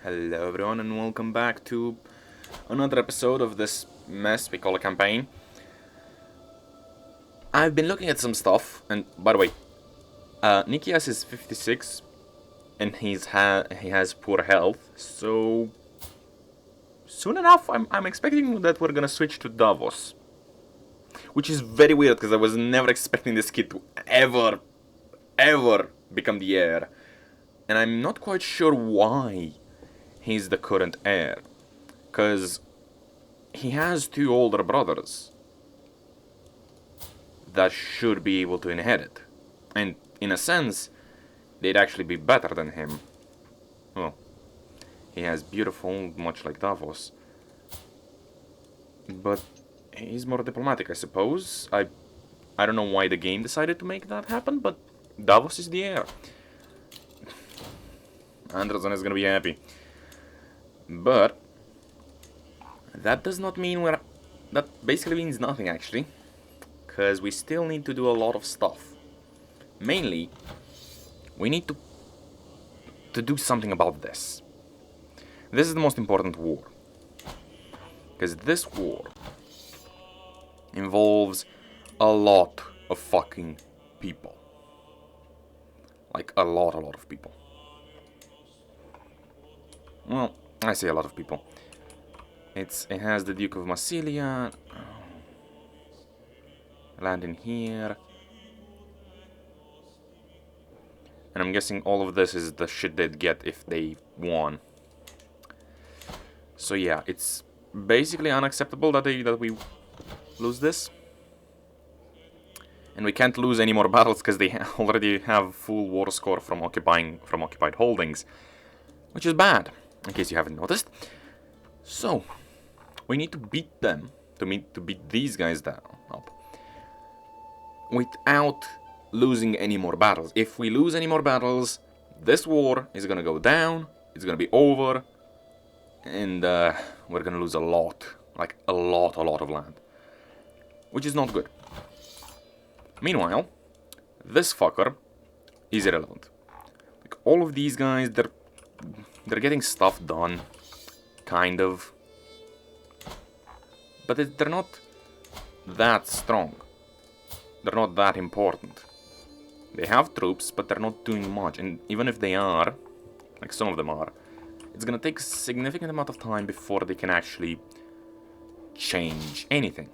Hello everyone and welcome back to another episode of this mess we call a campaign. I've been looking at some stuff, and by the way, Nikias is 56 and he has poor health, so soon enough I'm expecting that we're gonna switch to Davos. Which is very weird because I was never expecting this kid to ever become the heir. And I'm not quite sure why he's the current heir. Because he has two older brothers that should be able to inherit. And in a sense, they'd actually be better than him. Well, he has beautiful, much like Davos. But he's more diplomatic, I suppose. I don't know why the game decided to make that happen, but Davos is the heir. Anderson is gonna be happy. But that does not mean that basically means nothing, actually. Because we still need to do a lot of stuff. Mainly, we need to do something about this. This is the most important war. Because this war involves a lot of fucking people. Like, a lot of people. Well, I say a lot of people. It has the Duke of Massilia. Land in here. And I'm guessing all of this is the shit they'd get if they won. So yeah, it's basically unacceptable that we lose this. And we can't lose any more battles because they already have full war score from occupied holdings, which is bad, in case you haven't noticed. So we need to beat them, to beat these guys up, without losing any more battles. If we lose any more battles, this war is gonna go down, it's gonna be over, and we're gonna lose a lot, like a lot of land, which is not good. Meanwhile, this fucker is irrelevant. Like, all of these guys, they're getting stuff done, kind of, but they're not that strong. They're not that important. They have troops, but they're not doing much. And even if they are, like some of them are, it's gonna take a significant amount of time before they can actually change anything.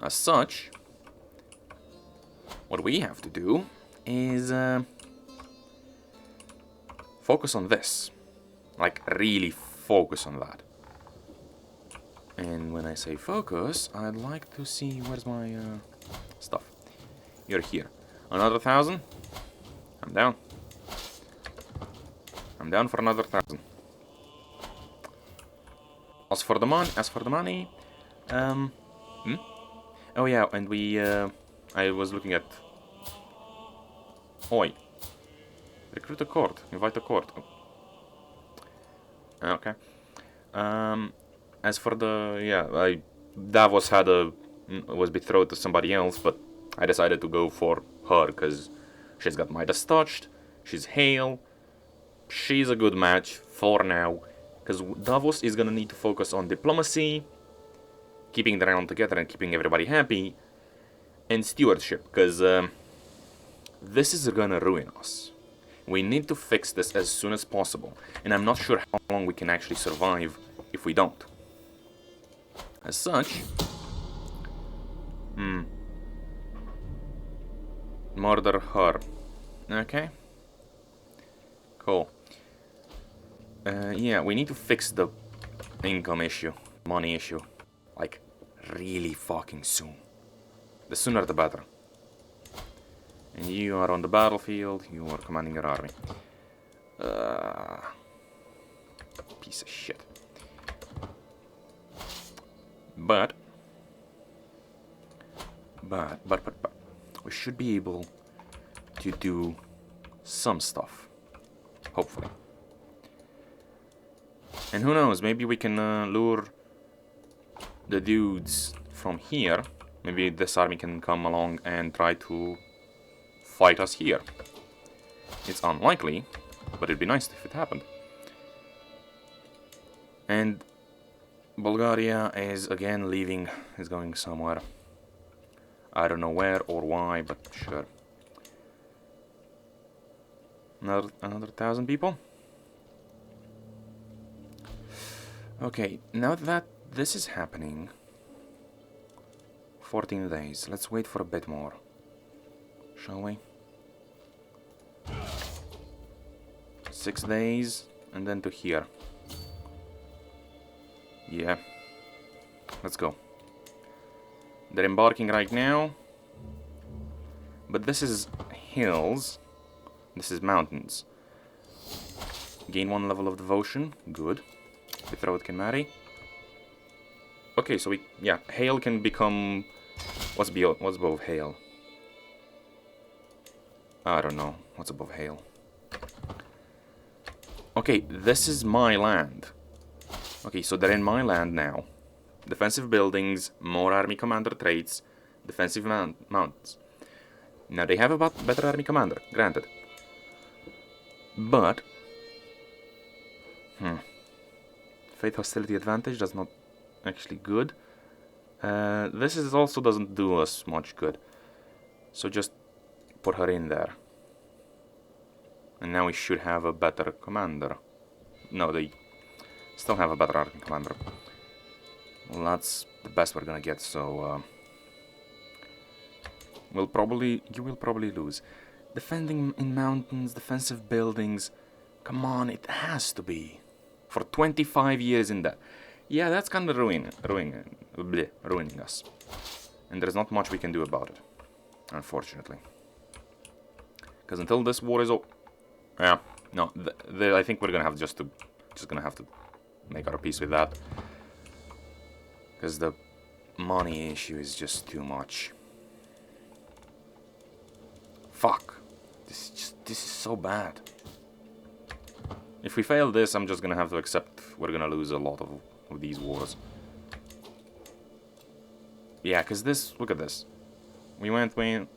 As such, what we have to do is focus on this. Like, really focus on that. And when I say focus, I'd like to see, where's my stuff? You're here. Another 1,000? I'm down. I'm down for another 1,000. As for the money, oh yeah, and I was looking at. Oi. Recruit a court. Invite a court. Oh. Okay. As for the Davos was betrothed to somebody else, but I decided to go for her because she's got Midas touched. She's hale. She's a good match for now, because Davos is gonna need to focus on diplomacy, keeping the realm together and keeping everybody happy, and stewardship, because this is gonna ruin us. We need to fix this as soon as possible, and I'm not sure how long we can actually survive if we don't. As such, murder her. Okay. Cool. Yeah, we need to fix the income issue, money issue, like, really fucking soon. The sooner the better. And you are on the battlefield, you are commanding your army. Piece of shit. But we should be able to do some stuff, hopefully. And who knows, maybe we can lure the dudes from here. Maybe this army can come along and try to fight us here. It's unlikely, but it'd be nice if it happened. And Bulgaria is again leaving, is going somewhere. I don't know where or why, but sure. Another 1,000 people? Okay, now that this is happening, 14 days. Let's wait for a bit more, shall we? 6 days, and then to here. Yeah. Let's go. They're embarking right now. But this is hills. This is mountains. Gain 1 level of devotion. Good. Betrothed can marry. Okay, so we... yeah, hail can become... What's above hail? I don't know. What's above hail? Okay, this is my land. Okay, so they're in my land now. Defensive buildings, more army commander traits, defensive mountains. Now they have a better army commander, granted. But... Faith hostility advantage, that's not actually good. This is also doesn't do us much good. So just put her in there. And now we should have a better commander. No, they still have a better army commander. Well, that's the best we're gonna get, so... you will probably lose. Defending in mountains, defensive buildings... Come on, it has to be. For 25 years in that. Yeah, that's kind of ruining us. And there's not much we can do about it. Unfortunately. Because until this war is over... Yeah, no, I think we're gonna have just gonna have to make our peace with that. Because the money issue is just too much. Fuck. This is so bad. If we fail this, I'm just gonna have to accept we're gonna lose a lot of these wars. Yeah, because this... Look at this. We went in...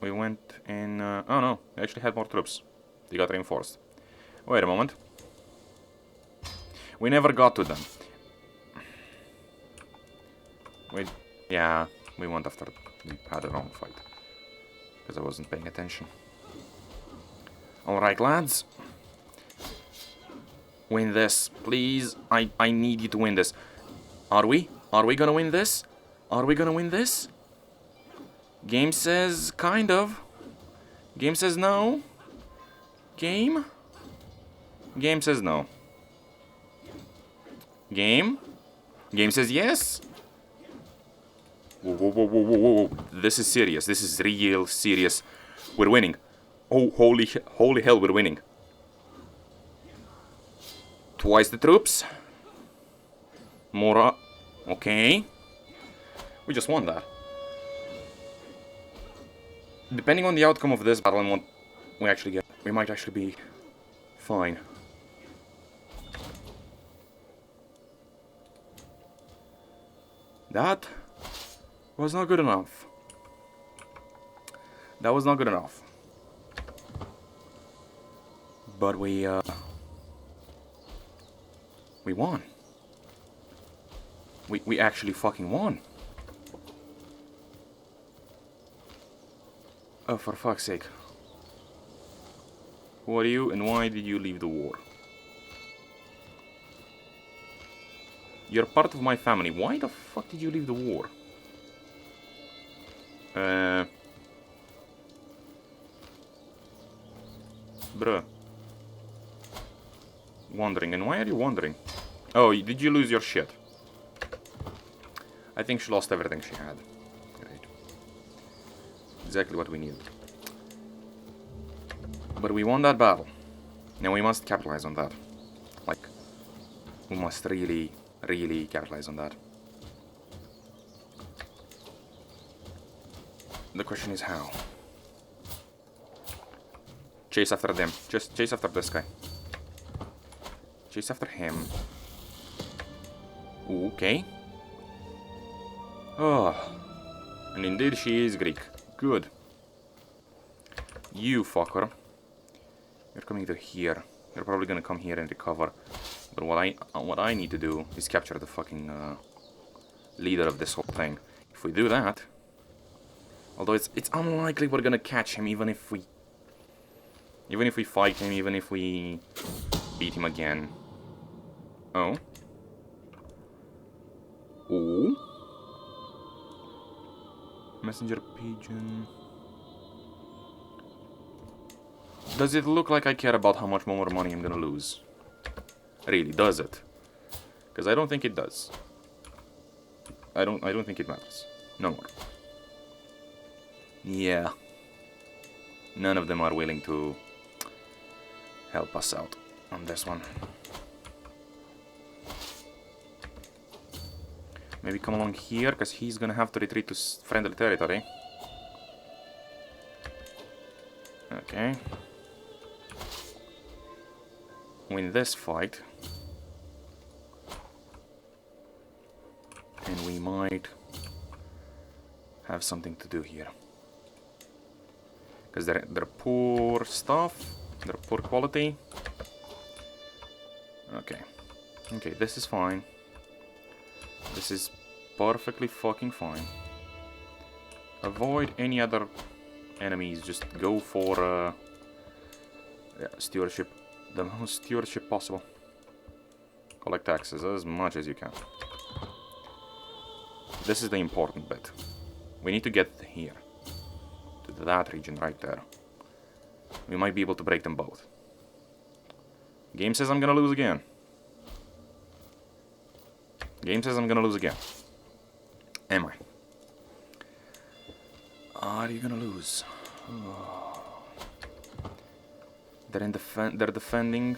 oh no, we actually had more troops. They got reinforced. Wait a moment. We never got to them. Wait, yeah, we went after... We had a wrong fight. Because I wasn't paying attention. Alright, lads. Win this, please. I need you to win this. Are we? Are we gonna win this? Are we gonna win this? Game says kind of. Game says no. Game? Game says no. Game? Game says yes. Whoa, whoa, whoa, whoa, whoa, whoa. This is serious. This is real serious. We're winning. Oh, holy hell, we're winning. Twice the troops. More. Okay. We just won that. Depending on the outcome of this battle and what we actually get, we might actually be fine. That was not good enough. That was not good enough. But we won. We actually fucking won. Oh, for fuck's sake. Who are you and why did you leave the war? You're part of my family. Why the fuck did you leave the war? Bruh. Wandering. And why are you wandering? Oh, did you lose your shit? I think she lost everything she had. Great. Exactly what we needed. But we won that battle. Now we must capitalize on that. Like, we must really, really capitalize on that. The question is how. Chase after them. Just chase after this guy. Chase after him. Ooh, okay. Oh. And indeed she is Greek. Good. You fucker. You're coming to here. You're probably gonna come here and recover. But what I need to do is capture the fucking leader of this whole thing. If we do that, although it's unlikely we're gonna catch him, even if we fight him, even if we beat him again. Oh. Oh. Messenger pigeon. Does it look like I care about how much more money I'm gonna lose? Really, does it? Because I don't think it does. I don't think it matters. No more. Yeah. None of them are willing to help us out on this one. Maybe come along here, because he's gonna have to retreat to friendly territory. Okay. Win this fight. And we might have something to do here. Because they're poor stuff. They're poor quality. Okay. Okay, this is fine. This is perfectly fucking fine. Avoid any other enemies. Just go for yeah, stewardship. The most stewardship possible. Collect taxes as much as you can. This is the important bit. We need to get here. To that region right there. We might be able to break them both. Game says I'm gonna lose again. Game says I'm gonna lose again. Am I? Are you gonna lose? Oh. They're defending.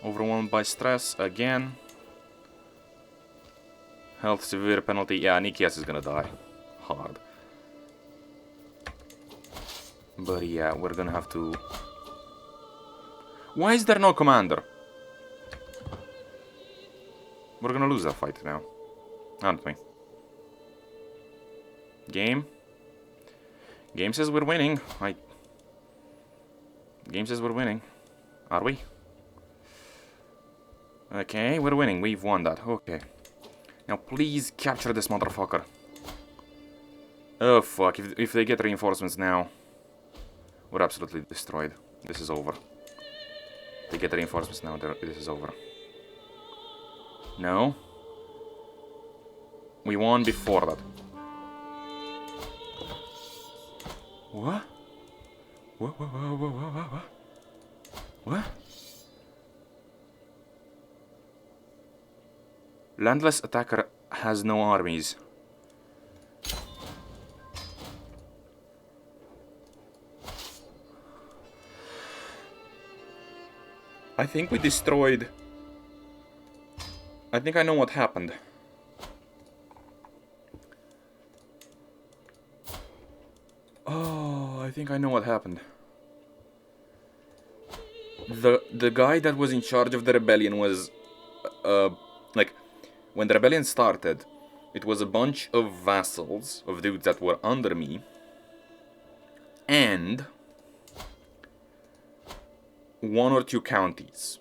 Overwhelmed by stress again. Health severe penalty. Yeah, Nikias is gonna die. Hard. But yeah, we're gonna have to... Why is there no commander? We're gonna lose that fight now, aren't we? Game? Game says we're winning. Game says we're winning. Are we? Okay, we're winning. We've won that. Okay. Now please capture this motherfucker. Oh fuck, if they get reinforcements now, we're absolutely destroyed. This is over. If they get reinforcements now, this is over. No. We won before that. What? What? Landless attacker has no armies. I think we destroyed... I think I know what happened. Oh, I think I know what happened. The guy that was in charge of the rebellion was... like, when the rebellion started, it was a bunch of vassals, of dudes that were under me, and one or two counties.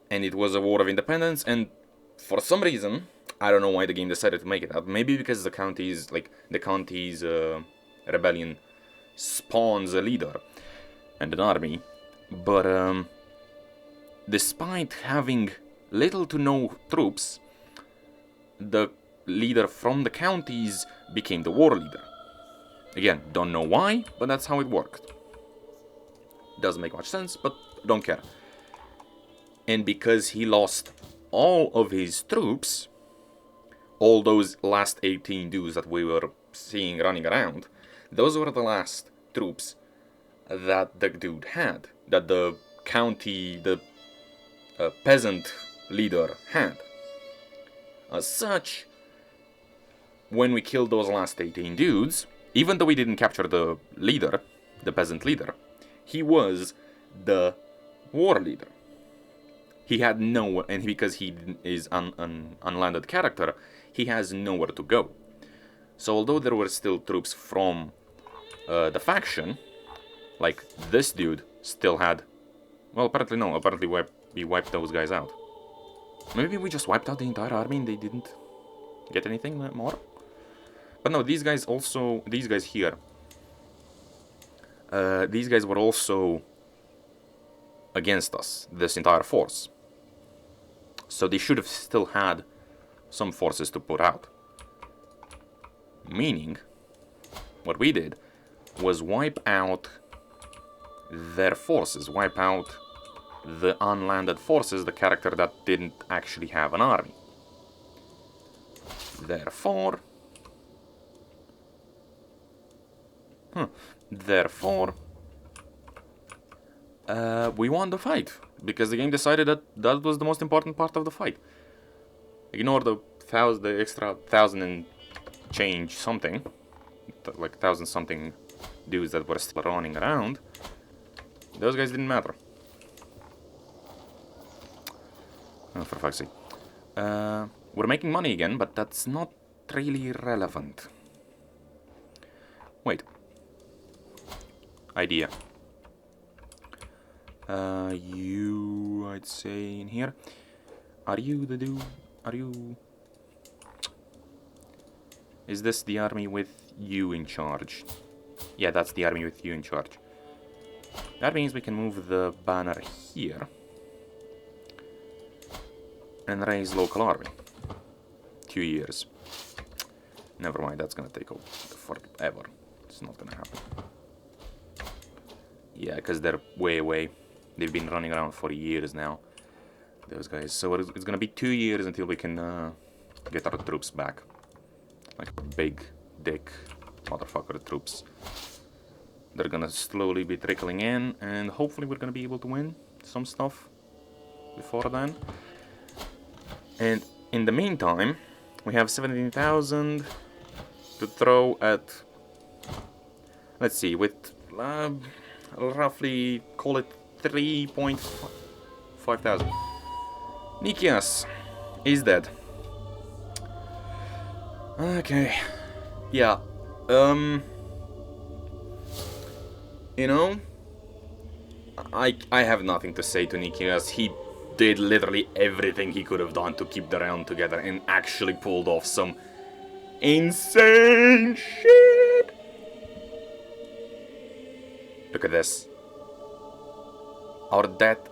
And it was a war of independence, and for some reason, I don't know why the game decided to make it out. Maybe because the counties, rebellion spawns a leader and an army. But despite having little to no troops, the leader from the counties became the war leader. Again, don't know why, but that's how it worked. Doesn't make much sense, but don't care. And because he lost all of his troops, all those last 18 dudes that we were seeing running around, those were the last troops that the dude had, that the county, the peasant leader had. As such, when we killed those last 18 dudes, even though we didn't capture the leader, the peasant leader, he was the war leader. He had nowhere, and because he is an unlanded character, he has nowhere to go. So although there were still troops from the faction, like this dude still had Well, apparently no. Apparently we wiped those guys out. Maybe we just wiped out the entire army and they didn't get anything more? But no, these guys also... These guys here. These guys were also against us. This entire force. So they should have still had some forces to put out. Meaning, what we did was wipe out their forces. Wipe out the unlanded forces, the character that didn't actually have an army. Therefore... we won the fight. Because the game decided that that was the most important part of the fight. Ignore the extra 1,000 and change something. Like 1,000 something dudes that were still running around. Those guys didn't matter. Oh, for fuck's sake. We're making money again, but that's not really relevant. Wait. Idea. You, I'd say in here. Are you the dude? Are you... Is this the army with you in charge? Yeah, that's the army with you in charge. That means we can move the banner here. And raise local army. 2 years. Never mind, that's gonna take forever. It's not gonna happen. Yeah, because they're way away. They've been running around for years now. Those guys. So it's gonna be 2 years until we can get our troops back. Like big dick motherfucker troops. They're gonna slowly be trickling in, and hopefully we're gonna be able to win some stuff before then. And in the meantime, we have 17,000 to throw at, let's see, with roughly, call it 3.5 thousand. Nikias is dead. Okay. Yeah. You know, I have nothing to say to Nikias. He did literally everything he could have done to keep the realm together and actually pulled off some insane shit. Look at this. Our debt.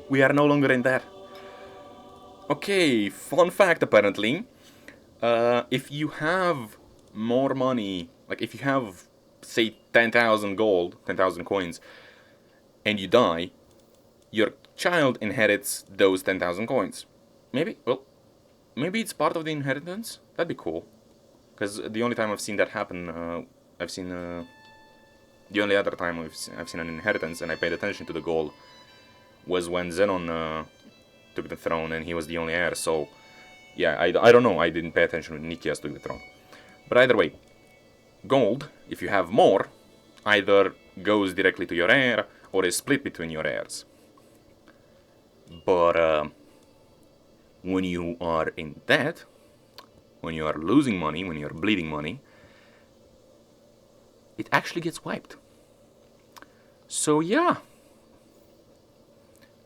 We are no longer in debt. Okay, fun fact apparently. If you have more money, like if you have, say, 10,000 gold, 10,000 coins, and you die, your child inherits those 10,000 coins. Maybe, well, maybe it's part of the inheritance? That'd be cool. Because the only time I've seen that happen, the only other time I've seen an inheritance and I paid attention to the goal was when Xenon took the throne and he was the only heir, so... Yeah, I don't know, I didn't pay attention when Nikias took the throne. But either way, gold, if you have more, either goes directly to your heir or is split between your heirs. But when you are in debt, when you are losing money, when you are bleeding money, it actually gets wiped. So yeah,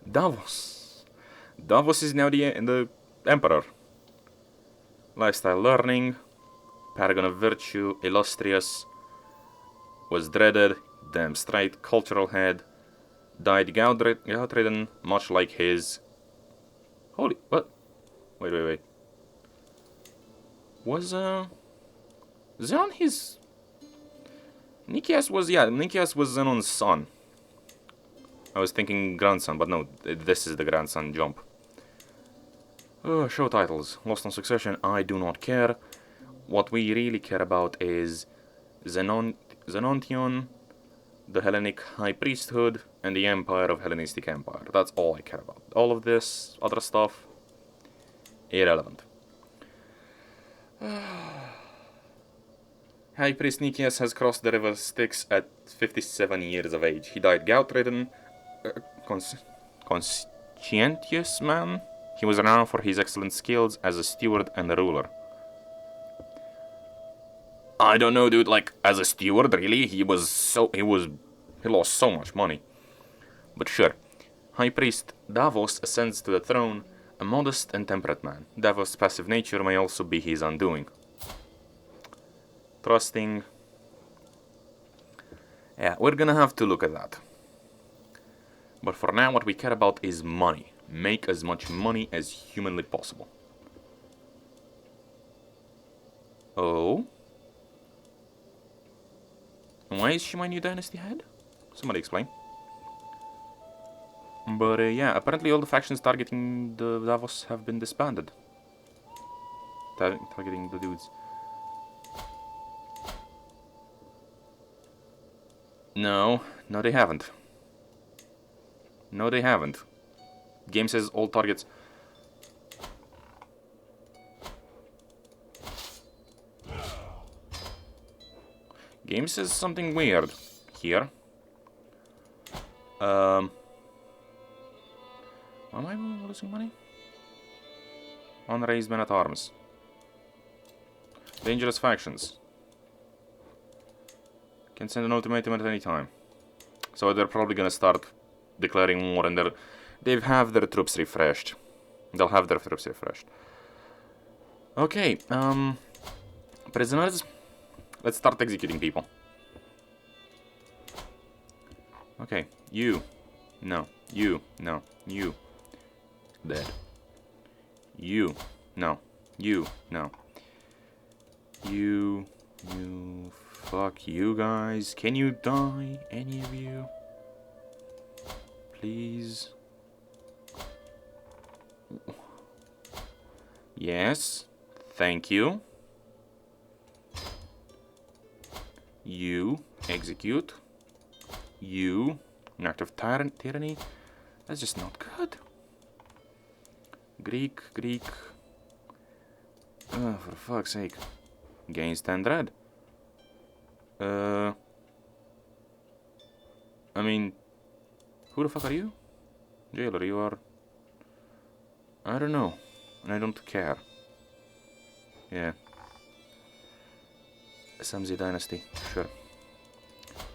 Davos. Davos is now the emperor. Lifestyle learning, paragon of virtue, illustrious, was dreaded, damn straight, cultural head, died gout-ridden, much like his... Holy... what? Wait. Was, Xenon his... Nikias was Xenon's son. I was thinking grandson, but no, this is the grandson jump. Show titles. Lost on Succession, I do not care. What we really care about is Xenontion, the Hellenic High Priesthood, and the Empire of Hellenistic Empire. That's all I care about. All of this other stuff, irrelevant. High Priest Nikias has crossed the river Styx at 57 years of age. He died gout-ridden, conscientious man. He was renowned for his excellent skills as a steward and a ruler. I don't know, dude, like, as a steward, really? He lost so much money. But sure. High Priest Davos ascends to the throne, a modest and temperate man. Davos' passive nature may also be his undoing. Trusting. Yeah, we're gonna have to look at that. But for now, what we care about is money. Make as much money as humanly possible. Oh? Why is she my new dynasty head? Somebody explain. But yeah, apparently all the factions targeting the Davos have been disbanded. Targeting the dudes. No, they haven't. No, they haven't. Game says all targets. Game says something weird here. Why am I losing money? Unraised men at arms. Dangerous factions. Can send an ultimatum at any time. So they're probably gonna start declaring war, and they have their troops refreshed. They'll have their troops refreshed. Okay, prisoners. Let's start executing people. Okay, you. No. You. No. You. Dead. You. No. You. No. You. Fuck you guys. Can you die? Any of you? Please. Yes. Thank you. You. Execute. You. An act of tyranny. That's just not good. Greek. Oh, for fuck's sake. Gain stand red. I mean, who the fuck are you? Jailer, you are... I don't know. And I don't care. Yeah. Agiad Dynasty, sure.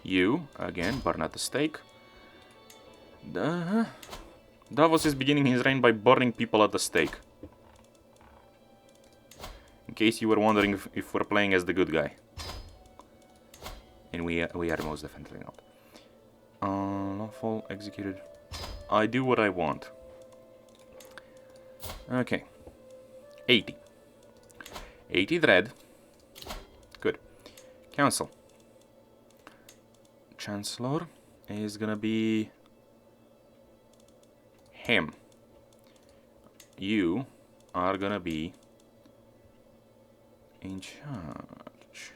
You, again, burn at the stake. Davos is beginning his reign by burning people at the stake. In case you were wondering if we're playing as the good guy. And we are most definitely not. Lawful, executed. I do what I want. Okay. 80. 80 dread. Good. Council. Chancellor is gonna be him. You are gonna be in charge.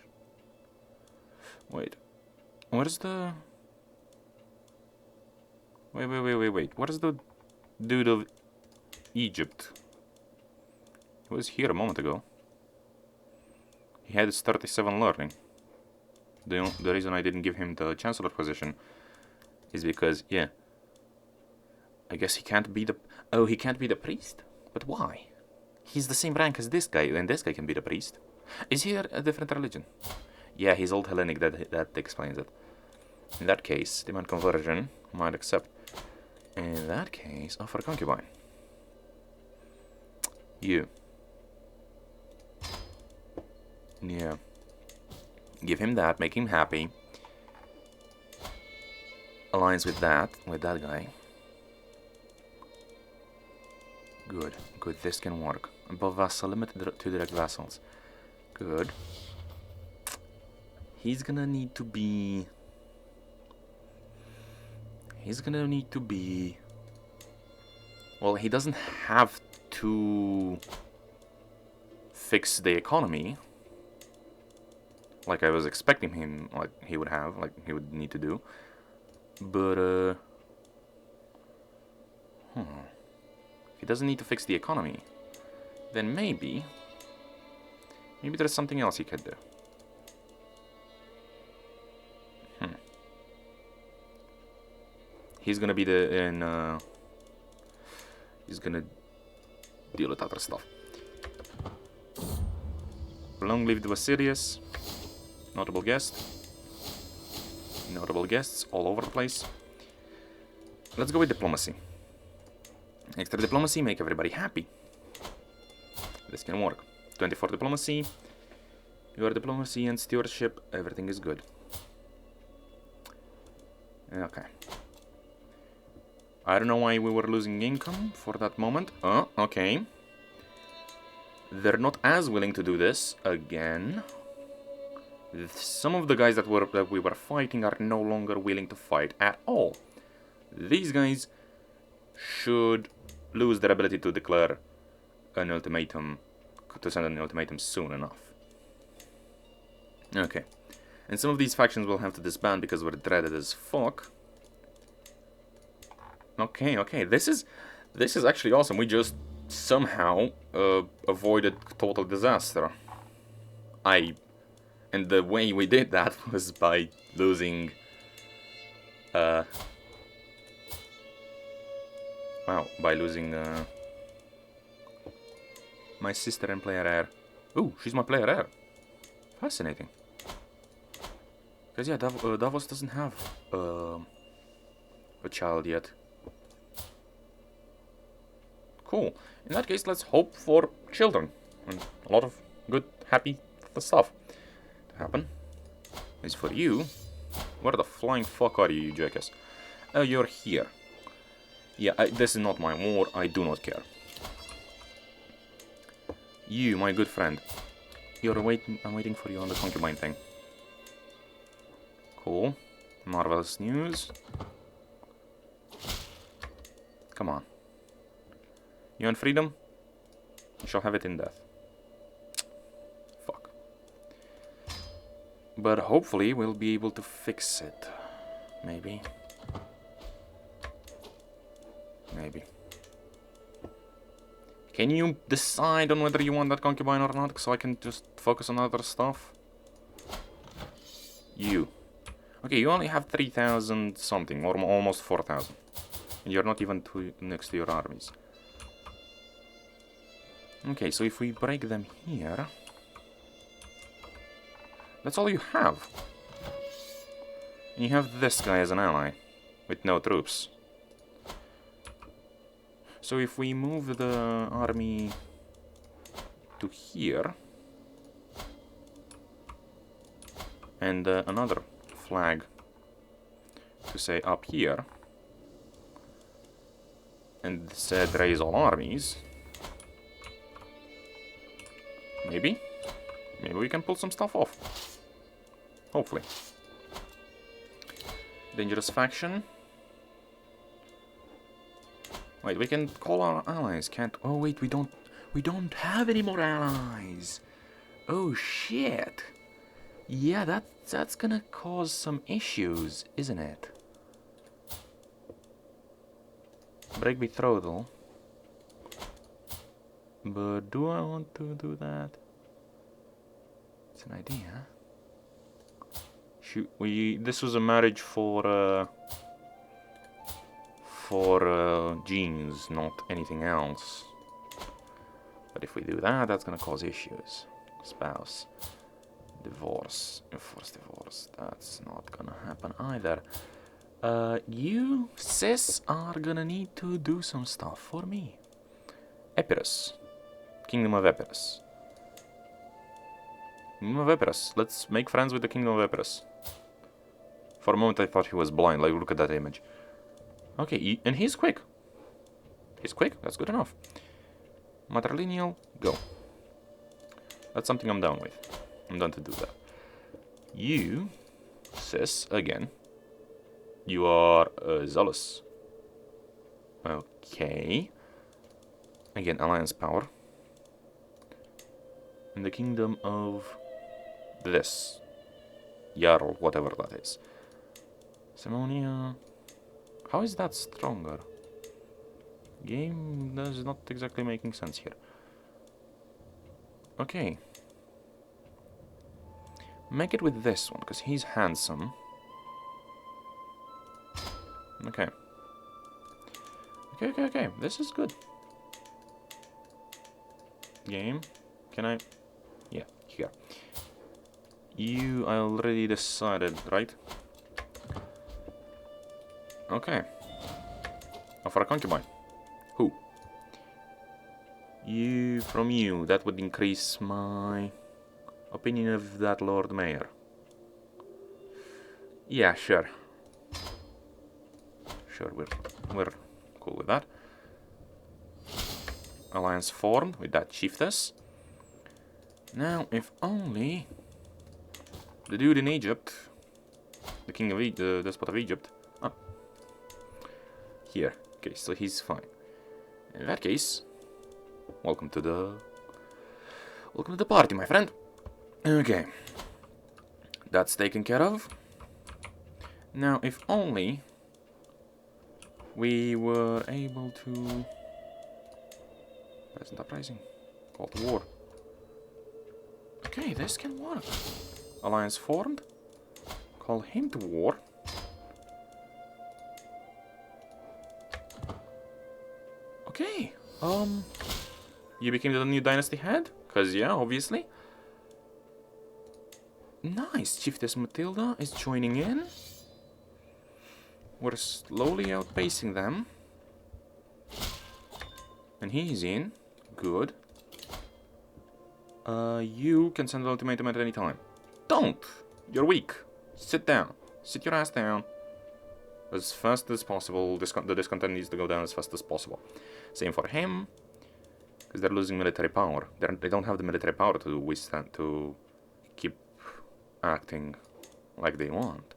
Wait. Where's the... Wait. What is the dude of Egypt? He was here a moment ago. He had his 37 learning. The reason I didn't give him the chancellor position is because, yeah, I guess he can't be the... Oh, he can't be the priest? But why? He's the same rank as this guy, and this guy can be the priest. Is he a different religion? Yeah, he's Old Hellenic, that explains it. In that case, demand conversion, might accept. In that case, offer concubine. You. Yeah. Give him that, make him happy. Aligns with that guy. Good, this can work. Above vassal, limit to direct vassals. Good. He's gonna need to be... Well, he doesn't have to fix the economy like I was expecting him, he would need to do. But, if he doesn't need to fix the economy, then maybe there's something else he could do. He's gonna be he's gonna deal with other stuff. Long live the Vasilius. Notable guest. Notable guests all over the place. Let's go with diplomacy. Extra diplomacy, make everybody happy. This can work. 24 diplomacy. Your diplomacy and stewardship, everything is good. Okay. I don't know why we were losing income for that moment. Oh, okay. They're not as willing to do this again. Some of the guys that we were fighting are no longer willing to fight at all. These guys should lose their ability to declare an ultimatum, to send an ultimatum soon enough. Okay. And some of these factions will have to disband because we're dreaded as fuck. Okay, okay. This is actually awesome. We just somehow avoided total disaster. And the way we did that was by losing wow, by losing my sister and player heir. Ooh, she's my player heir. Fascinating. Because yeah, Davos doesn't have a child yet. Cool. In that case, let's hope for children and a lot of good, happy stuff to happen. As for you, where the flying fuck are you, jackass? Oh, you're here. Yeah, this is not my war. I do not care. You, my good friend. I'm waiting for you on the concubine thing. Cool. Marvelous news. Come on. You want freedom? You shall have it in death. Fuck. But hopefully we'll be able to fix it. Maybe. Maybe. Can you decide on whether you want that concubine or not, so I can just focus on other stuff? You. Okay, you only have 3,000 something, or almost 4,000. And you're not even next to your armies. Okay, so if we break them here... That's all you have. And you have this guy as an ally, with no troops. So if we move the army to here... And another flag to say up here... And said raise all armies... Maybe we can pull some stuff off. Hopefully. Dangerous faction. Wait, we can call our allies, can't... Oh wait, we don't have any more allies. Oh shit. Yeah, that's gonna cause some issues, isn't it? Break betrothal. But do I want to do that? It's an idea. Shoot, this was a marriage for genes, not anything else. But if we do that, that's gonna cause issues. Spouse, divorce, enforced divorce. That's not gonna happen either. You sis are gonna need to do some stuff for me. Epirus. Kingdom of Epirus. Kingdom of Epirus. Let's make friends with the Kingdom of Epirus. For a moment I thought he was blind, like look at that image. Okay, and he's quick. He's quick, that's good enough. Matrilineal, go. That's something I'm down with. I'm down to do that. You, sis, again. You are zealous. Okay. Again, alliance power. In the kingdom of this. Jarl, whatever that is. Simonia. How is that stronger? Game is not exactly making sense here. Okay. Make it with this one, because he's handsome. Okay. Okay. This is good. Game. Can I... Yeah, here. You, I already decided, right? Okay. Offer a concubine. Who? You, from you. That would increase my opinion of that Lord Mayor. Yeah, sure. Sure, we're cool with that. Alliance formed with that chiefess. Now, if only the dude in Egypt, the king of the despot of Egypt. Ah, here. Okay, so he's fine. In that case, welcome to the party, my friend. Okay, that's taken care of. Now, if only we were able to peasant uprising, call to war. Okay, this can work. Alliance formed. Call him to war. Okay. You became the new dynasty head? Cause yeah, obviously. Nice. Chiefess Matilda is joining in. We're slowly outpacing them. And he's in. Good. You can send an ultimatum at any time. Don't! You're weak. Sit down. Sit your ass down. As fast as possible. The discontent needs to go down as fast as possible. Same for him. Because they're losing military power. They don't have the military power to withstand, to keep acting like they want.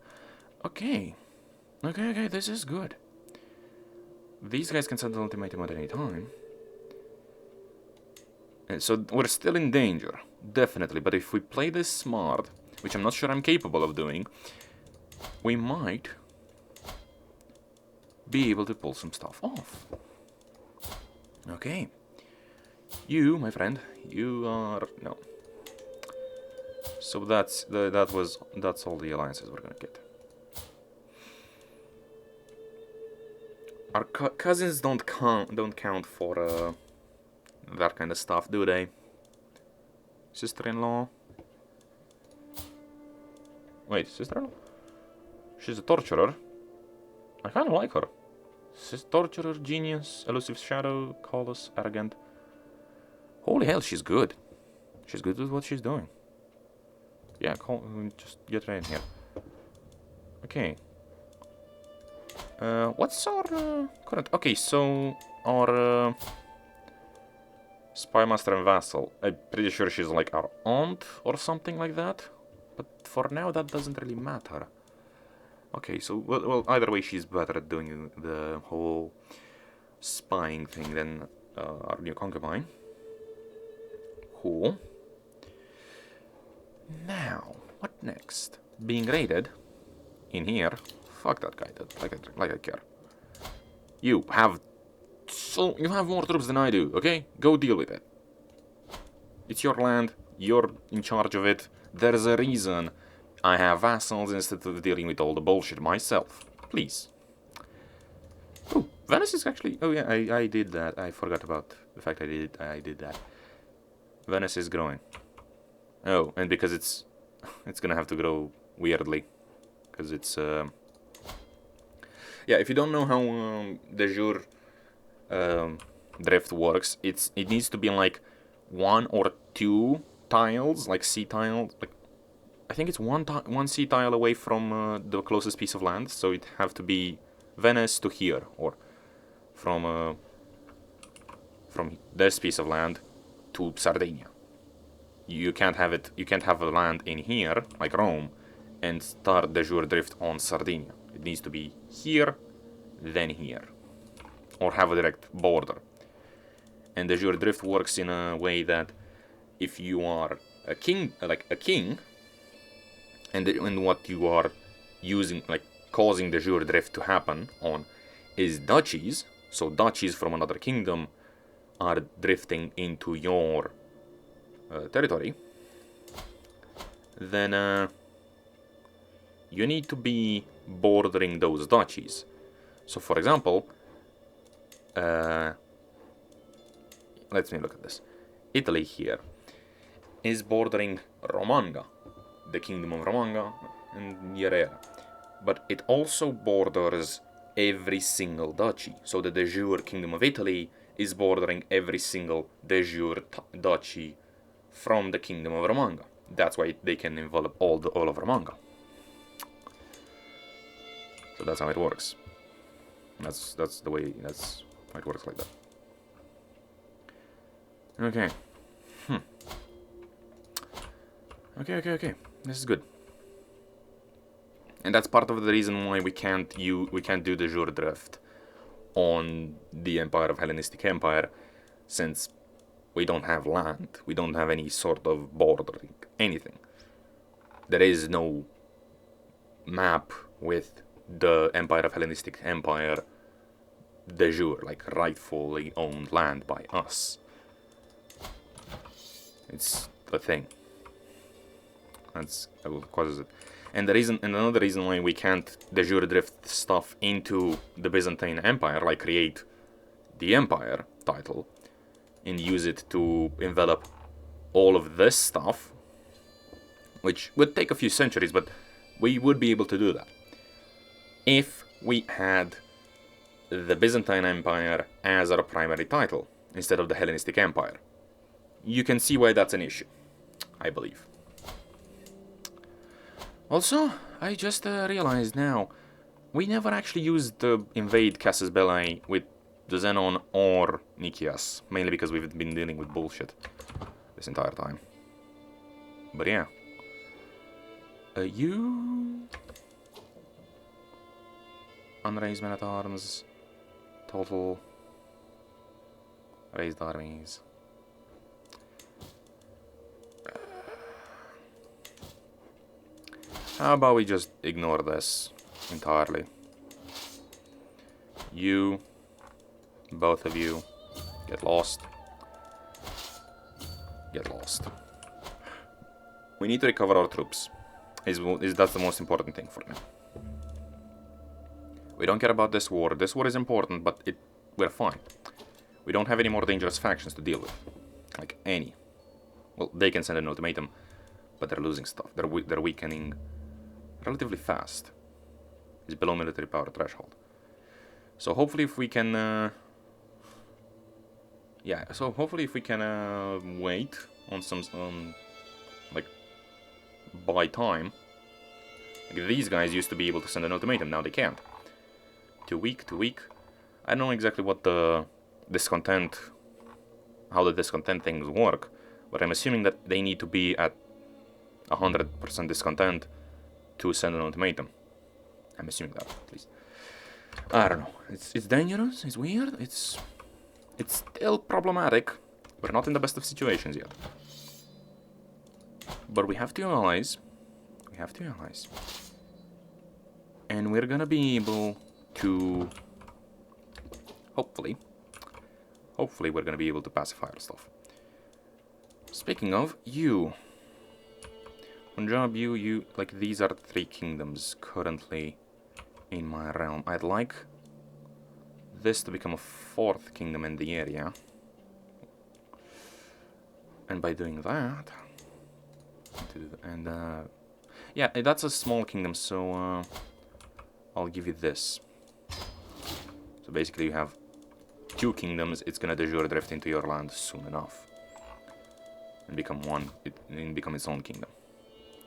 Okay. Okay, this is good. These guys can send an ultimatum at any time. And so we're still in danger, definitely. But if we play this smart, which I'm not sure I'm capable of doing, we might be able to pull some stuff off. Okay. You, my friend, you are... no. So that's all the alliances we're gonna get. Our cousins don't count for that kind of stuff, do they? Sister-in-law. Wait, sister-in-law? She's a torturer. I kind of like her. Torturer, genius, elusive shadow, callous, arrogant. Holy hell, she's good. She's good with what she's doing. Yeah, just get her in here. Okay. What's our current... okay, so our spy master and vassal. I'm pretty sure she's like our aunt or something like that. But for now, that doesn't really matter. Okay, so well, either way, she's better at doing the whole spying thing than our new concubine. Cool. Now, what next? Being raided in here. Fuck that guy. Like I care. You have more troops than I do. Okay, go deal with it. It's your land. You're in charge of it. There's a reason I have vassals instead of dealing with all the bullshit myself. Please. Oh, Venice is actually... oh yeah, I did that. I forgot about the fact I did that. Venice is growing. Oh, and because it's gonna have to grow weirdly. Because it's... yeah, if you don't know how de jure drift works, it needs to be like 1 or 2 tiles, like sea tiles. Like, I think it's one sea tile away from the closest piece of land, so it have to be Venice to here, or from this piece of land to Sardinia. You can't have it. You can't have a land in here, like Rome, and start de jure drift on Sardinia. It needs to be here, then here, or have a direct border. And de jure drift works in a way that if you are a king, and what you are using, like causing de jure drift to happen on, is duchies. So duchies from another kingdom are drifting into your territory. Then you need to be bordering those duchies. So, for example, let me look at this. Italy here is bordering Romanga, the kingdom of Romanga and Yerera. But it also borders every single duchy. So the de jure Kingdom of Italy is bordering every single de jure duchy from the Kingdom of Romanga. That's why they can envelop all of Romanga. So that's how it works. That's the way it works like that. Okay. Okay. This is good. And that's part of the reason why we can't do the jure drift on the Empire of Hellenistic Empire, since we don't have land, we don't have any sort of bordering, anything. There is no map with the Empire of Hellenistic Empire de jure, like rightfully owned land by us. It's the thing. That's what causes it. And another reason why we can't de jure drift stuff into the Byzantine Empire, like create the Empire title and use it to envelop all of this stuff, which would take a few centuries, but we would be able to do that if we had the Byzantine Empire as our primary title instead of the Hellenistic Empire. You can see why that's an issue, I believe. Also, I just realized now, we never actually used the invade Casus Belli with the Xenon or Nikias, mainly because we've been dealing with bullshit this entire time. But yeah. You... Unraised men at arms. Total... Raised armies. How about we just ignore this entirely? You, both of you, get lost. Get lost. We need to recover our troops. That's the most important thing for me. We don't care about this war. This war is important, but we're fine. We don't have any more dangerous factions to deal with. Like, any. Well, they can send an ultimatum, but they're losing stuff. They're weakening relatively fast. It's below military power threshold. So hopefully if we can... wait on some... like, buy time. Like, these guys used to be able to send an ultimatum, now they can't. Too weak. I don't know exactly what the discontent... how the discontent things work, but I'm assuming that they need to be at 100% discontent to send an ultimatum. I'm assuming that, at least. I don't know. It's dangerous, it's weird, it's still problematic. We're not in the best of situations yet. But we have 2 allies. And we're gonna be able to... Hopefully we're gonna be able to pacify our stuff. Speaking of, you... Punjab, you... Like, these are 3 kingdoms currently in my realm. I'd like this to become a 4th kingdom in the area. And by doing that... yeah, that's a small kingdom, so I'll give you this. So basically you have 2 kingdoms, it's gonna de jure drift into your land soon enough. And become its own kingdom.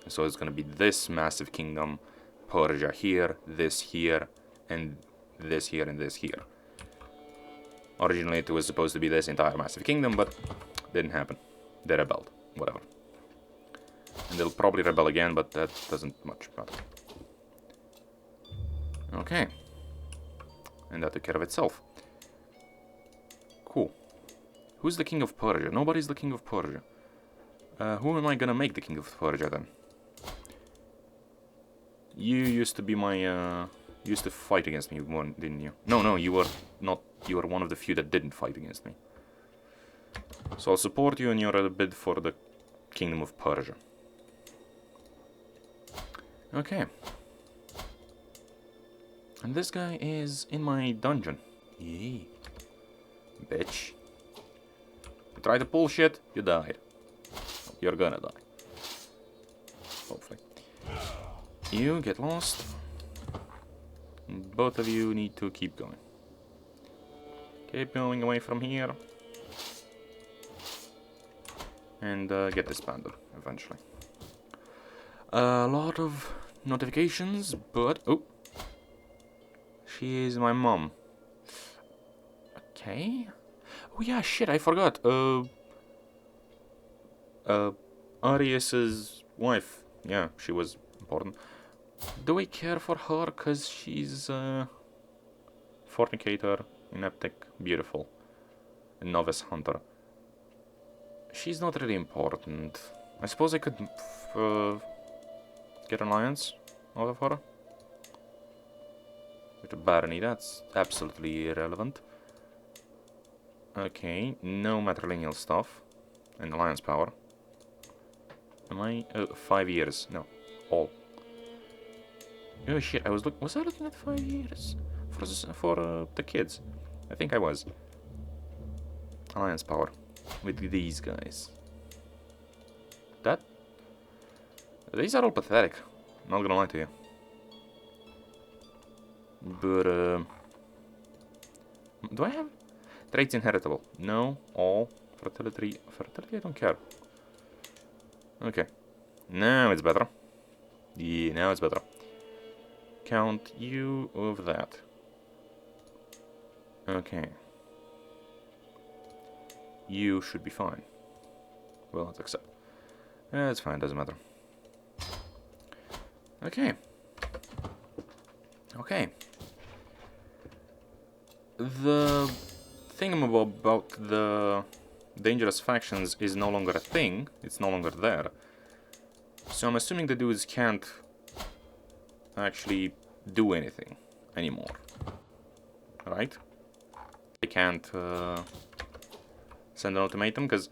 So it's gonna be this massive kingdom, Persia here, this here, and this here, and this here. Originally it was supposed to be this entire massive kingdom, but didn't happen. They rebelled, whatever. And they'll probably rebel again, but that doesn't much matter. Okay. And that took care of itself. Cool. Who's the king of Persia? Nobody's the king of Persia. Who am I gonna make the king of Persia then? You used to be my, used to fight against me more, didn't you? No, you were not, you were one of the few that didn't fight against me. So I'll support you in your bid for the kingdom of Persia. Okay. And this guy is in my dungeon. Yay. Bitch. You tried to pull shit, you died. You're gonna die. Hopefully. You get lost. Both of you need to keep going. Keep going away from here. And get disbanded, eventually. A lot of notifications, but... Oh! She is my mom. Okay. Oh yeah, shit, I forgot. Arius's wife. Yeah, she was important. Do we care for her? Cause she's fornicator, ineptic, beautiful, a novice hunter. She's not really important. I suppose I could get an alliance out of her. With a barony, that's absolutely irrelevant. Okay, no matrilineal stuff. And alliance power. Am I... 5 years. No. All. Oh shit, I was I looking at 5 years? For the kids? I think I was. Alliance power. With these guys. These are all pathetic. Not gonna lie to you. But, do I have traits inheritable? No. All. Fertility, I don't care. Okay. Now it's better. Yeah, now it's better. Count you of that. Okay. You should be fine. Well, let's accept. It's fine, doesn't matter. Okay. Okay. The thingamabob about the dangerous factions is no longer a thing. It's no longer there. So I'm assuming the dudes can't actually do anything anymore. Right? They can't send an ultimatum, because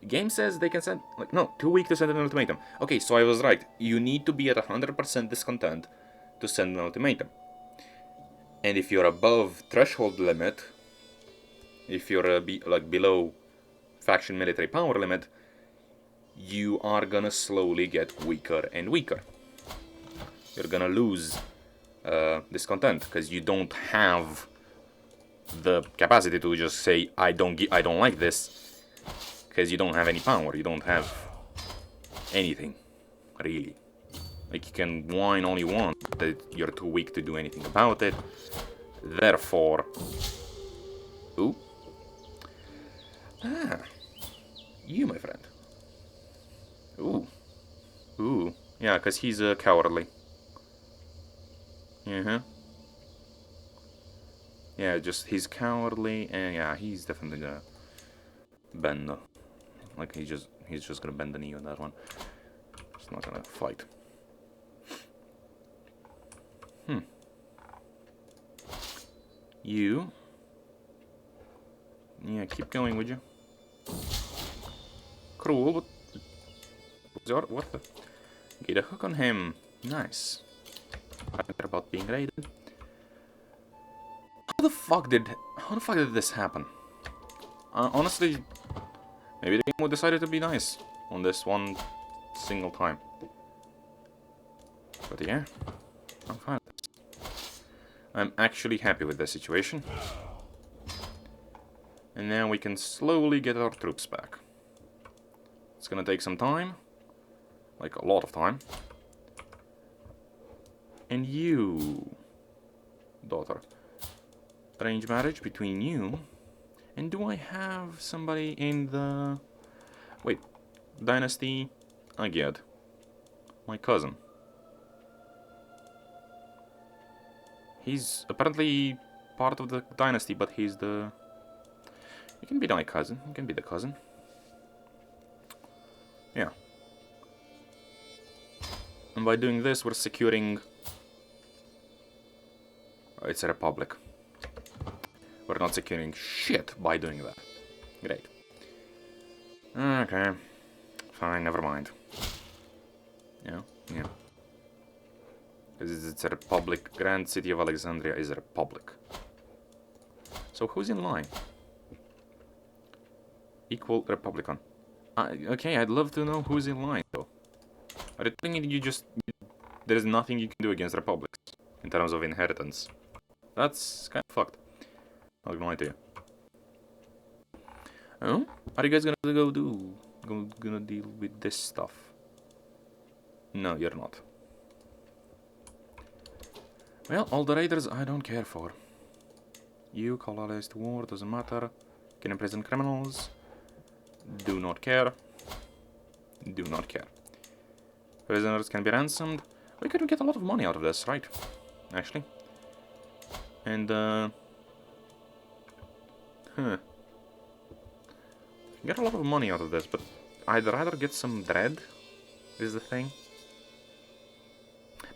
the game says they can send, like, no, 2 weeks to send an ultimatum. Okay, so I was right. You need to be at 100% discontent to send an ultimatum. And if you're above threshold limit, if you're below faction military power limit, you are gonna slowly get weaker and weaker. You're gonna lose discontent because you don't have the capacity to just say I don't like this, because you don't have any power. You don't have anything really. Like, you can whine all you want that you're too weak to do anything about it. Therefore, ooh, you, my friend. Ooh, yeah, because he's cowardly. Yeah, just he's cowardly, and yeah, he's definitely gonna bend. Like, he's just gonna bend the knee on that one. He's not gonna fight. You. Yeah, keep going, would you? Cruel, but what the? Get a hook on him. Nice. I don't care about being raided. How the fuck did this happen? Honestly, maybe the game decided to be nice on this one single time. But yeah, I'm fine with this. I'm actually happy with the situation. And now we can slowly get our troops back. It's gonna take some time. Like, a lot of time. And you, daughter. Arrange marriage between you. And do I have somebody in the... Wait. Dynasty Agiad. My cousin. He's apparently part of the dynasty, but he's the... He can be my cousin. He can be the cousin. Yeah. And by doing this, we're securing... It's a republic. We're not securing shit by doing that. Great. Okay. Fine, never mind. Yeah. Because it's a republic. Grand City of Alexandria is a republic. So who's in line? Equal Republican. Okay, I'd love to know who's in line, though. Are you telling me you just... There's nothing you can do against republics? in terms of inheritance. That's kind of fucked. I'll have no idea. Oh? Are you guys gonna gonna deal with this stuff? No, you're not. Well, all the raiders I don't care for. You call allies to war, doesn't matter. Can imprison criminals. Do not care. Do not care. Prisoners can be ransomed. We could get a lot of money out of this, right? Actually. And, get a lot of money out of this, but I'd rather get some dread, is the thing.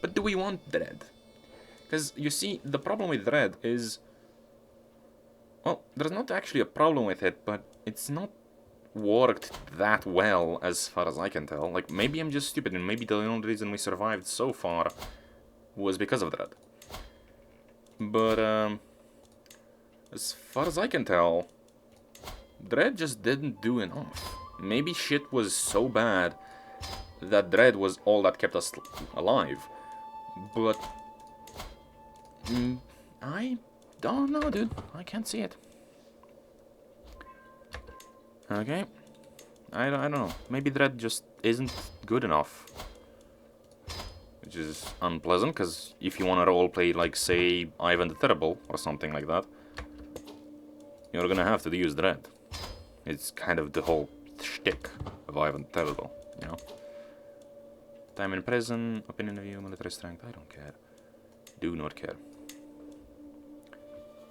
But do we want dread? Because, you see, the problem with dread is... Well, there's not actually a problem with it, but it's not worked that well as far as I can tell. Like, maybe I'm just stupid, and maybe the only reason we survived so far was because of dread. But, as far as I can tell, dread just didn't do enough. Maybe shit was so bad that dread was all that kept us alive. But... I don't know, dude. I can't see it. Okay. I don't know. Maybe dread just isn't good enough. Which is unpleasant, because if you want to roleplay, like, say, Ivan the Terrible, or something like that, you're gonna have to use dread. It's kind of the whole shtick of Ivan the Terrible, you know? Time in prison, opinion of you, military strength, I don't care. Do not care.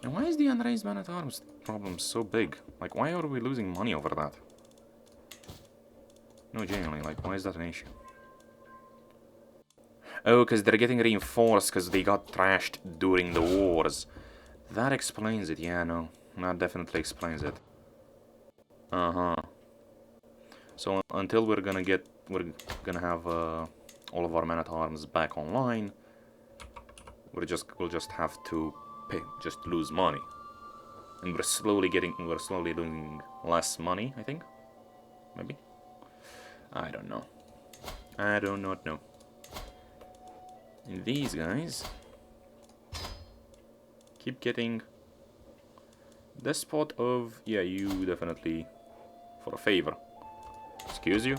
And why is the unraised man-at-arms problem so big? Like, why are we losing money over that? No, genuinely, like, why is that an issue? Oh, because they're getting reinforced because they got trashed during the wars. That explains it, yeah, no. That definitely explains it. Uh-huh. So, until we're gonna have all of our men-at-arms back online, we'll just have to just lose money. And we're slowly losing less money, I think. Maybe? I don't know. I do not know. And these guys keep getting the spot of... Yeah, you definitely... For a favor. Excuse you?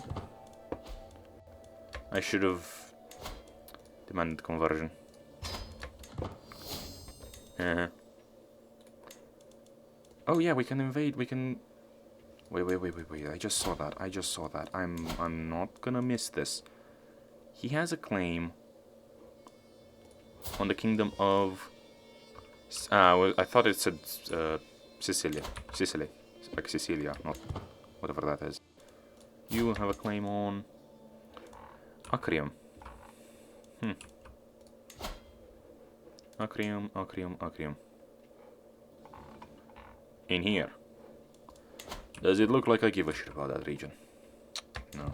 I should have demanded conversion. Oh yeah, we can invade, we can... Wait, I just saw that. I'm not gonna miss this. He has a claim on the kingdom of... well, I thought it said Sicily, like Sicilia, not whatever that is. You have a claim on Acrium. Acrium. In here. Does it look like I give a shit about that region? No.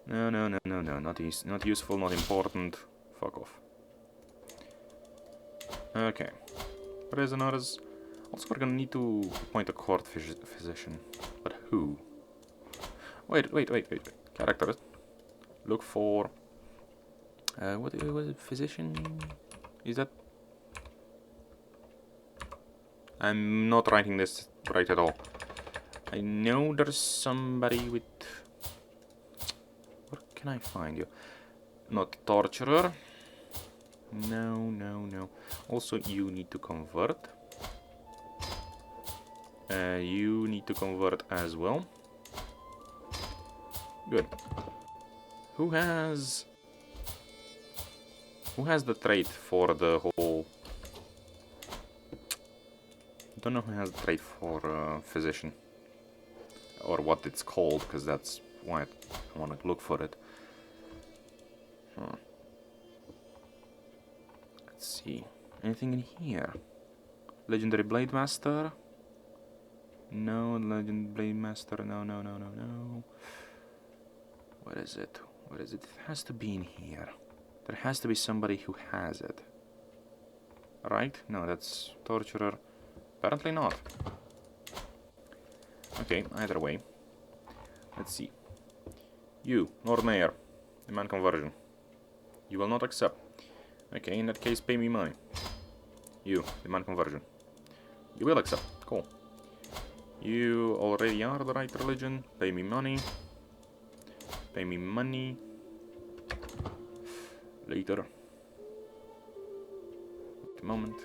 No. Not useful, not important. Fuck off. Okay. Prisoners. Also, we're gonna need to appoint a court physician. But who? Wait. Characters. Look for... what is it? Physician? Is that... I'm not writing this right at all. I know there's somebody with... Where can I find you? Not torturer. No. Also, you need to convert. You need to convert as well. Good. Who has the trait for the whole... I don't know who has the trait for physician. Or what it's called, because that's why I want to look for it. Let's see. Anything in here? Legendary Blade Master? No, Legend Blade Master. No. Where is it? It has to be in here. There has to be somebody who has it. Right? No, that's Torturer. Apparently not. Okay, either way. Let's see. You, Lord Mayor. Demand conversion. You will not accept. Okay, in that case, pay me money. You, demand conversion. You will accept. Cool. You already are the right religion. Pay me money. Pay me money. Later. Wait a moment.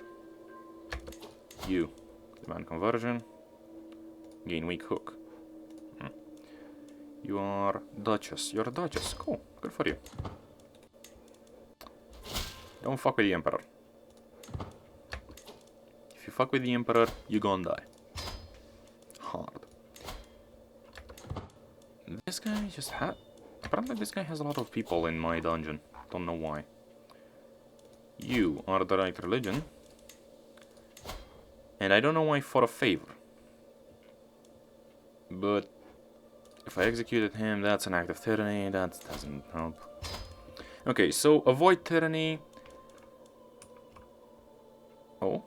You, demand conversion. Gain weak hook. You are Duchess. You're a Duchess. Cool. Good for you. Don't fuck with the Emperor. If you fuck with the Emperor, you gonna die. Hard. This guy just had... Apparently this guy has a lot of people in my dungeon. Don't know why. You are the right religion. And I don't know why for a favor. But... if I executed him, that's an act of tyranny. That doesn't help. Okay, so avoid tyranny. Oh.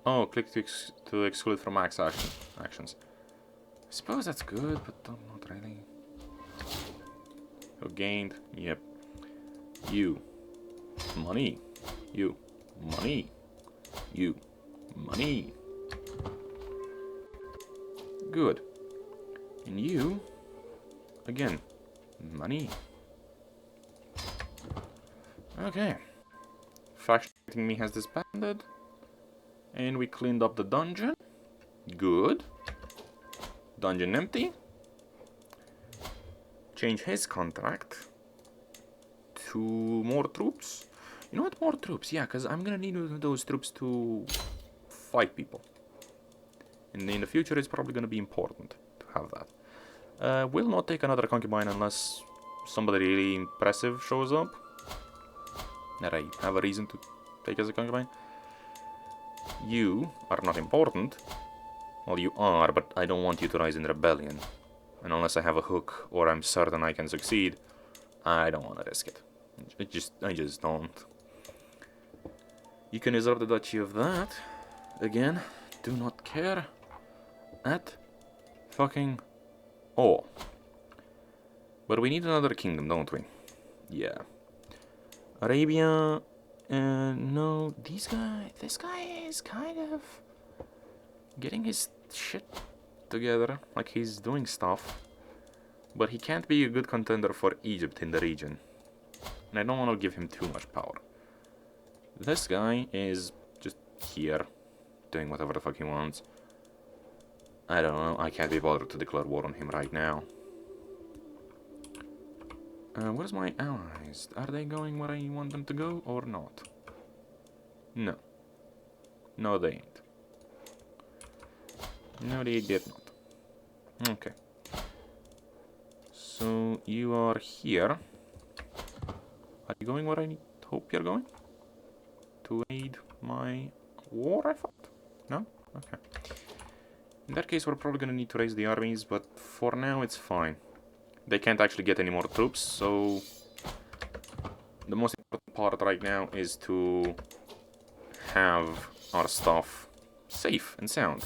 Oh, click to exclude from max actions. I suppose that's good, but not really. You gained. Yep. You. Money. You. Money. You. Money. Good. And you. Again. Money. Okay. Faction me has disbanded. And we cleaned up the dungeon. Good. Dungeon empty. Change his contract to more troops. You know what? More troops. Yeah, because I'm going to need those troops to fight people. And in the future, it's probably going to be important to have that. Will not take another concubine unless somebody really impressive shows up. That I have a reason to take as a concubine. You are not important. Well, you are, but I don't want you to rise in rebellion. And unless I have a hook, or I'm certain I can succeed, I don't want to risk it. I just don't. You can reserve the duchy of that. Again, do not care at fucking all. But we need another kingdom, don't we? Yeah. Arabia... no, this guy is kind of getting his shit together, like he's doing stuff, but he can't be a good contender for Egypt in the region, and I don't want to give him too much power. This guy is just here, doing whatever the fuck he wants. I don't know, I can't be bothered to declare war on him right now. Where's my allies? Are they going where I want them to go, or not? No. No, they ain't. No, they did not. Okay. So, you are here. Are you going where I hope you're going? To aid my war effort? No? Okay. In that case, we're probably gonna need to raise the armies, but for now, it's fine. They can't actually get any more troops, so the most important part right now is to have our stuff safe and sound.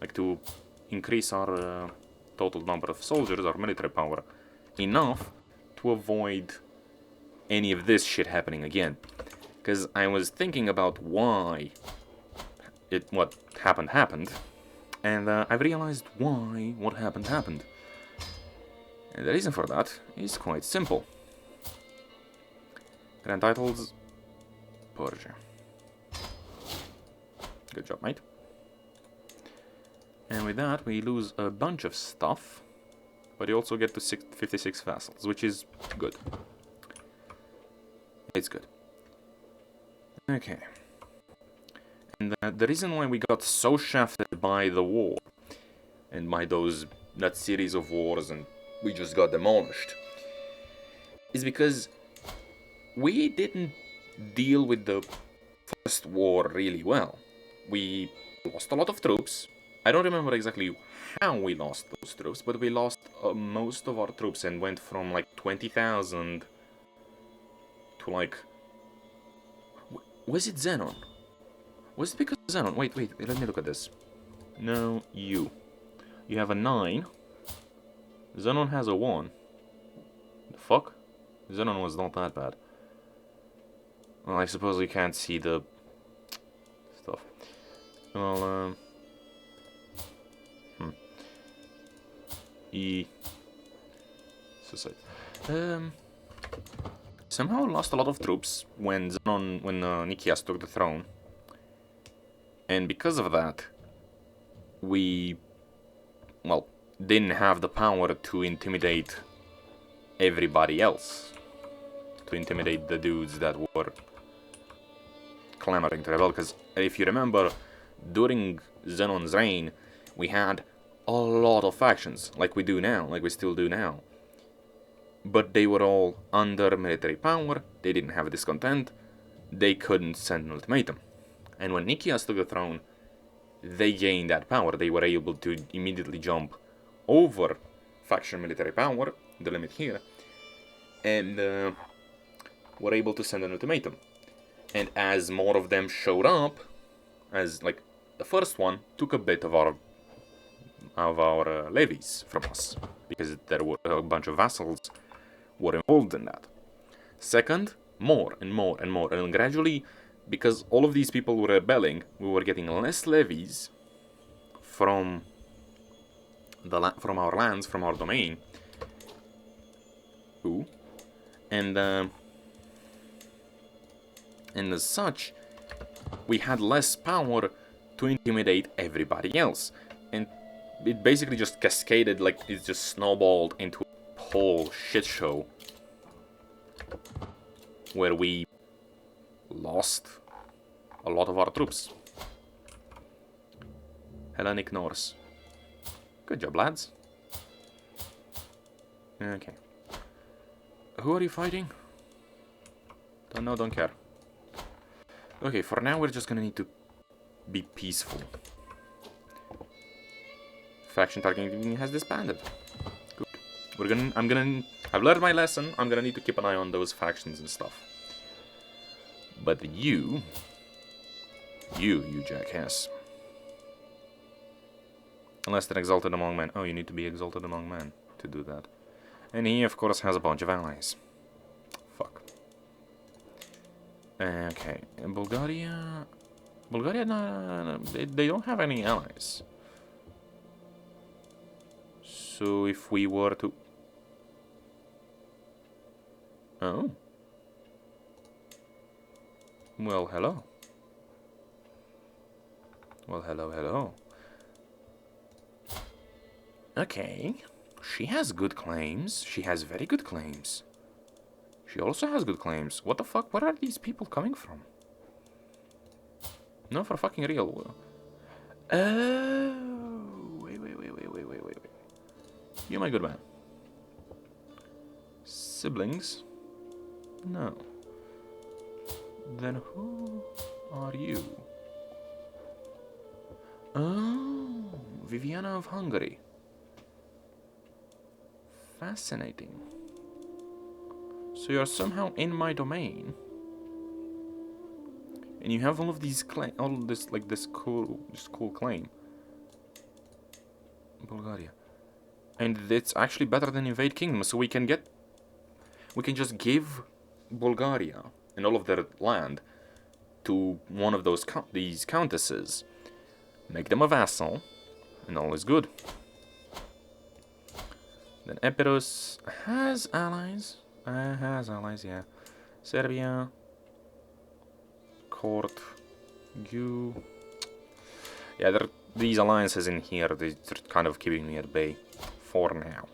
Like to increase our total number of soldiers, our military power, enough to avoid any of this shit happening again. Because I was thinking about why what happened, and I've realized why what happened. And the reason for that is quite simple. Grand titles, Persia. Good job, mate. And with that, we lose a bunch of stuff, but you also get to 56 vassals, which is good. It's good. Okay. And the reason why we got so shafted by the war, and by that series of wars, and we just got demolished, is because we didn't deal with the first war really well. We lost a lot of troops. I don't remember exactly how we lost those troops, but we lost most of our troops and went from like 20,000 to like... Was it Xenon? Was it because of Xenon? Wait, let me look at this. No, you. You have a 9. Xenon has a 1. The fuck? Xenon was not that bad. Well, I suppose you can't see the stuff. Well, Suicide. Somehow lost a lot of troops when Nikias took the throne, and because of that, we, well, didn't have the power to intimidate everybody else, to intimidate the dudes that were clamoring to rebel. Because if you remember, during Zenon's reign, we had a lot of factions, like we do now, like we still do now. But they were all under military power, they didn't have discontent, they couldn't send an ultimatum. And when Nikias took the throne, they gained that power. They were able to immediately jump over faction military power, the limit here, and were able to send an ultimatum. And as more of them showed up, as like the first one took a bit of our levies from us, because there were a bunch of vassals were involved in that. Second, more and more and more, and gradually, because all of these people were rebelling, we were getting less levies from our lands, from our domain. Ooh. And as such, we had less power to intimidate everybody else. And it basically just cascaded, like it just snowballed into a whole shit show where we lost a lot of our troops. Hellenic Norse. Good job, lads. Okay. Who are you fighting? Don't know, don't care. Okay, for now we're just gonna need to be peaceful. Faction targeting has disbanded. Good. I've learned my lesson. I'm gonna need to keep an eye on those factions and stuff. But you jackass. Unless they're exalted among men. Oh, you need to be exalted among men to do that. And he, of course, has a bunch of allies. Fuck. Okay, and Bulgaria... Bulgaria, no, they don't have any allies. So if we were to... Oh. Well, hello. Well, hello. Okay. She has good claims. She has very good claims. She also has good claims. What the fuck? Where are these people coming from? No, for fucking real. Oh, wait. You, my good man. Siblings? No. Then who are you? Oh, Viviana of Hungary. Fascinating. So you're somehow in my domain, and you have all of these this cool claim. Bulgaria, and it's actually better than invade kingdom. So we can just give Bulgaria and all of their land to one of these countesses, make them a vassal, and all is good. Then Epirus has allies. Yeah. Serbia. Court. You. Yeah, these alliances in here, they're kind of keeping me at bay. For now.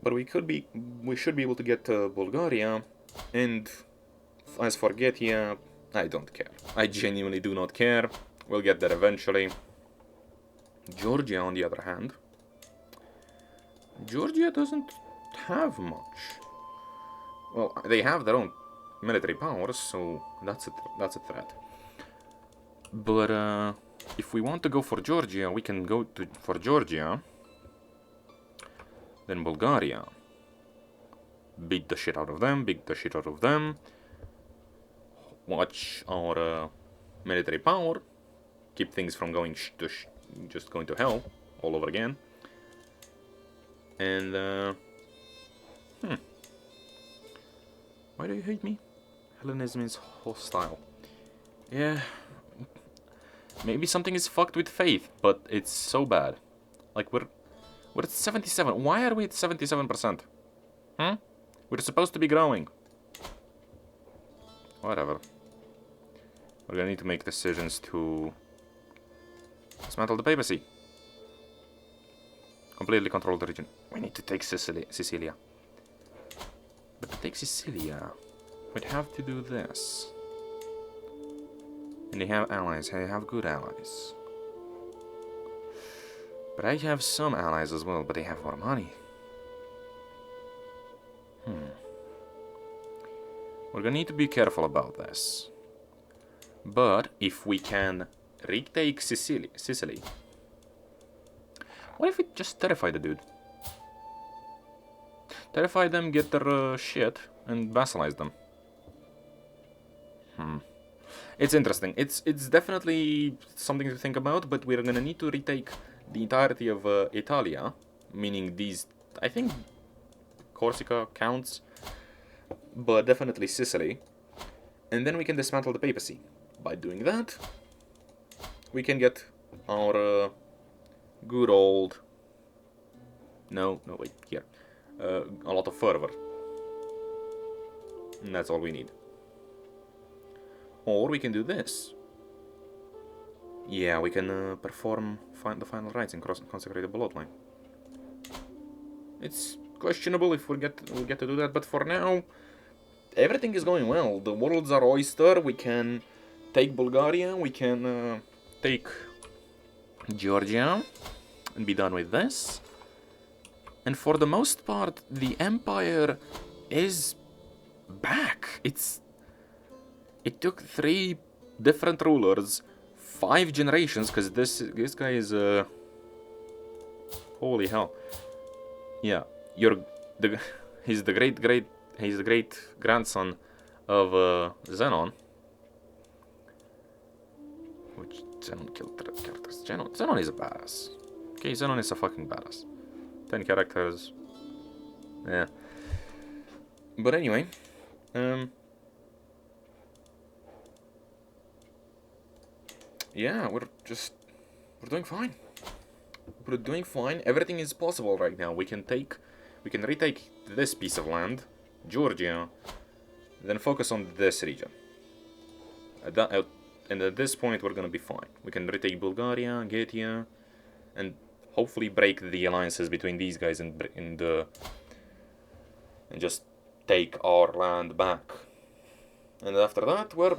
But we should be able to get Bulgaria, and as for Getia, I don't care. I genuinely do not care. We'll get there eventually. Georgia, on the other hand, Georgia doesn't have much. Well, they have their own military powers, so that's a threat. But if we want to go for Georgia, we can go for Georgia. Then Bulgaria. Beat the shit out of them. Watch our military power. Keep things from going just going to hell all over again. And Why do you hate me? Hellenism is hostile. Yeah. Maybe something is fucked with faith, but it's so bad. Like, we're at 77. Why are we at 77%? Hmm? We're supposed to be growing. Whatever. We're gonna need to make decisions to dismantle the papacy. Completely control the region. We need to take Sicilia. But to take Sicilia, we'd have to do this. And they have allies. They have good allies. But I have some allies as well, but they have more money. We're gonna need to be careful about this. But if we can retake Sicily, what if we just terrify the dude? Terrify them, get their shit, and vassalize them. It's interesting. It's definitely something to think about, but we're gonna need to retake the entirety of Italia, meaning these, I think Corsica counts, but definitely Sicily. And then we can dismantle the papacy. By doing that, we can get our good old... No, wait, here. A lot of fervor. And that's all we need. Or we can do this. Yeah, we can perform the final rites and consecrate the bloodline. It's questionable if we'll get to do that, but for now, everything is going well. The world's our oyster. We can take Bulgaria. We can take Georgia and be done with this. And for the most part, the empire is back. It took 3 different rulers, 5 generations, because this guy is holy hell. Yeah, he's the great grandson of Zenon. Which Zenon killed characters. Zenon is a badass. Okay, Zenon is a fucking badass. 10 characters. Yeah. But anyway, yeah, we're doing fine. We're doing fine. Everything is possible right now. We can retake this piece of land, Georgia, then focus on this region. And at this point, we're gonna be fine. We can retake Bulgaria, Getia, and hopefully break the alliances between these guys and just take our land back. And after that, we're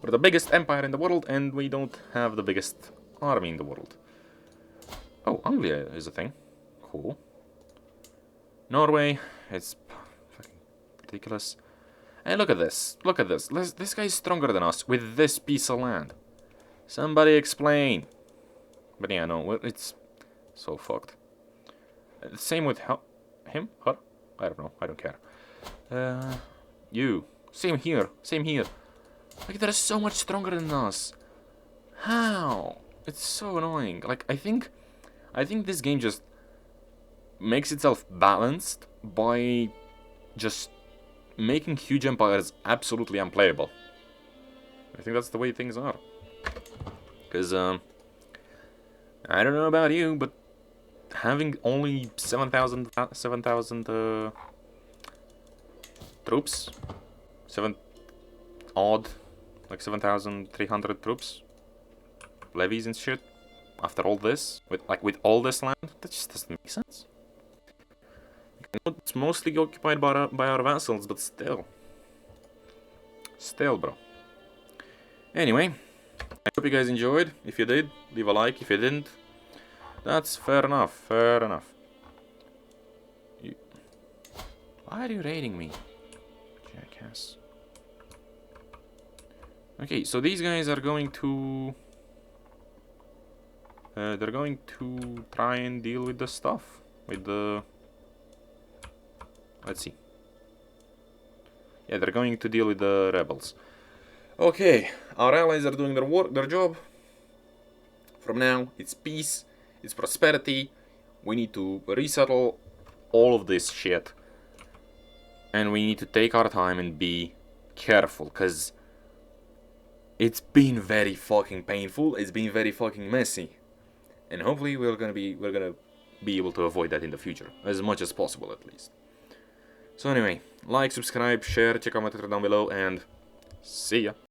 the biggest empire in the world, and we don't have the biggest army in the world. Oh, Anglia is a thing. Cool. Norway, it's fucking ridiculous. Hey, look at this. Look at this. This guy's stronger than us with this piece of land. Somebody explain. But yeah, no, it's so fucked. Same with him? Her? I don't know. I don't care. You. Same here. Same here. Like, they're so much stronger than us. How? It's so annoying. Like, I think this game just makes itself balanced by just making huge empires absolutely unplayable. I think that's the way things are. Because, I don't know about you, but having only 7,000 troops, 7,300 troops, levies and shit, after all this, with all this land, that just doesn't make sense. I know it's mostly occupied by our vassals, but still, bro. Anyway, I hope you guys enjoyed. If you did, leave a like. If you didn't, that's fair enough. Fair enough. Why are you raiding me, jackass? Okay, so these guys are going to... they're going to try and deal with the stuff. With the... Let's see. Yeah, they're going to deal with the rebels. Okay, our allies are doing their job. From now, it's peace, it's prosperity. We need to resettle all of this shit. and we need to take our time and be careful, because it's been very fucking painful, it's been very fucking messy, and hopefully we're gonna be able to avoid that in the future, as much as possible at least. So anyway, like, subscribe, share, check out my Twitter down below, and see ya!